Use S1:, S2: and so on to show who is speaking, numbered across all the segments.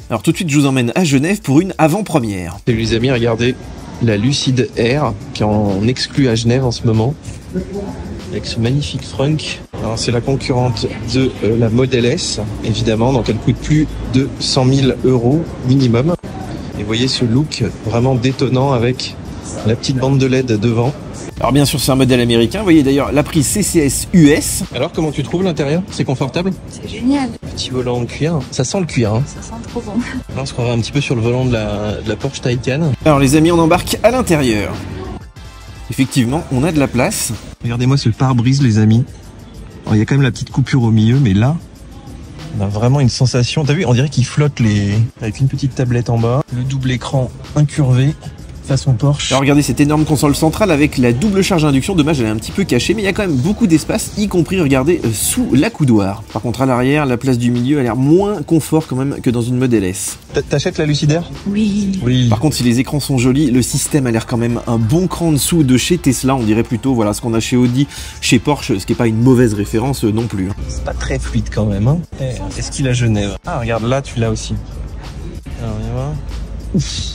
S1: Alors tout de suite, je vous emmène à Genève pour une avant-première.
S2: Salut les amis, regardez la Lucid Air qui est en exclu à Genève en ce moment. Avec ce magnifique frunk. Alors c'est la concurrente de la Model S, évidemment, donc elle coûte plus de 100 000 € minimum. Et vous voyez ce look vraiment détonnant avec la petite bande de LED devant.
S1: Alors bien sûr, c'est un modèle américain. Vous voyez d'ailleurs la prise CCS US.
S2: Alors comment tu trouves l'intérieur? C'est confortable?
S3: C'est génial.
S2: Petit volant en cuir. Ça sent le cuir, hein.
S3: Ça sent trop bon.
S2: Là, on se croirait un petit peu sur le volant de la Porsche Taycan.
S1: Alors les amis, on embarque à l'intérieur. Effectivement, on a de la place.
S2: Regardez-moi ce pare-brise les amis. Alors, il y a quand même la petite coupure au milieu, mais là, on a vraiment une sensation. T'as vu, on dirait qu'il flotte avec une petite tablette en bas. Le double écran incurvé. Façon Porsche.
S1: Alors regardez cette énorme console centrale avec la double charge à induction. Dommage, elle est un petit peu cachée, mais il y a quand même beaucoup d'espace, y compris, regardez, sous l'accoudoir. Par contre, à l'arrière, la place du milieu a l'air moins confort quand même que dans une Model S.
S2: T'achètes la Lucid Air?
S3: Oui.
S1: Par contre, si les écrans sont jolis, le système a l'air quand même un bon cran en dessous de chez Tesla. On dirait plutôt, voilà, ce qu'on a chez Audi, chez Porsche, ce qui n'est pas une mauvaise référence non plus.
S2: C'est pas très fluide quand même, hein. Est-ce qu'il a Genève? Ah, regarde, là, tu l'as aussi. Alors, on y va. Ouf.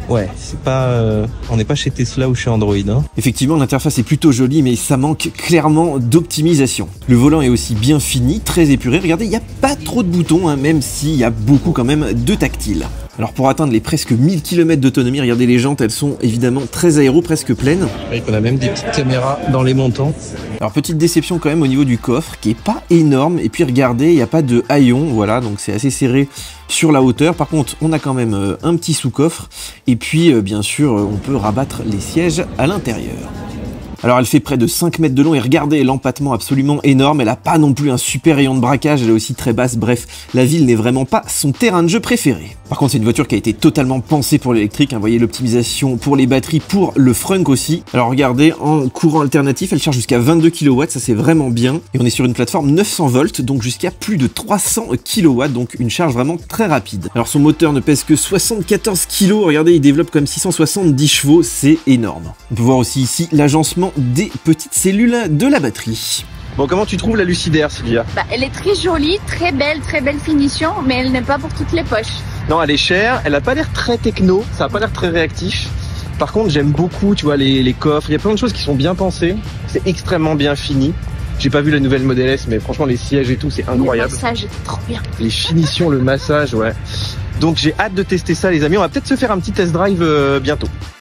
S2: Ouais, c'est pas, on n'est pas chez Tesla ou chez Android, hein.
S1: Effectivement, l'interface est plutôt jolie, mais ça manque clairement d'optimisation. Le volant est aussi bien fini, très épuré. Regardez, il n'y a pas trop de boutons, hein, même s'il y a beaucoup quand même de tactile. Alors pour atteindre les presque 1000 km d'autonomie, regardez les jantes, elles sont évidemment très aéro, presque pleines.
S2: Et on a même des petites caméras dans les montants.
S1: Alors petite déception quand même au niveau du coffre, qui est pas énorme. Et puis regardez, il n'y a pas de haillons, voilà, donc c'est assez serré sur la hauteur. Par contre, on a quand même un petit sous-coffre. Et puis bien sûr, on peut rabattre les sièges à l'intérieur. Alors elle fait près de 5 mètres de long et regardez l'empattement absolument énorme. Elle a pas non plus un super rayon de braquage, elle est aussi très basse. Bref, la ville n'est vraiment pas son terrain de jeu préféré. Par contre, c'est une voiture qui a été totalement pensée pour l'électrique. Vous voyez l'optimisation pour les batteries, pour le frunk aussi. Alors regardez, en courant alternatif, elle charge jusqu'à 22 kW, ça c'est vraiment bien. Et on est sur une plateforme 900 volts, donc jusqu'à plus de 300 kW, donc une charge vraiment très rapide. Alors son moteur ne pèse que 74 kg, regardez, il développe comme 670 chevaux, c'est énorme. On peut voir aussi ici l'agencement des petites cellules de la batterie.
S2: Bon, comment tu trouves la Lucid Air, Sylvia?
S3: Elle est très jolie, très belle finition, mais elle n'est pas pour toutes les poches.
S2: Non, elle est chère, elle a pas l'air très techno, ça a pas l'air très réactif. Par contre, j'aime beaucoup, tu vois, les coffres, il y a plein de choses qui sont bien pensées, c'est extrêmement bien fini. J'ai pas vu la nouvelle Model S, mais franchement, les sièges et tout, c'est incroyable.
S3: Le massage était trop bien.
S2: Les finitions, le massage, ouais. Donc j'ai hâte de tester ça, les amis. On va peut-être se faire un petit test drive bientôt.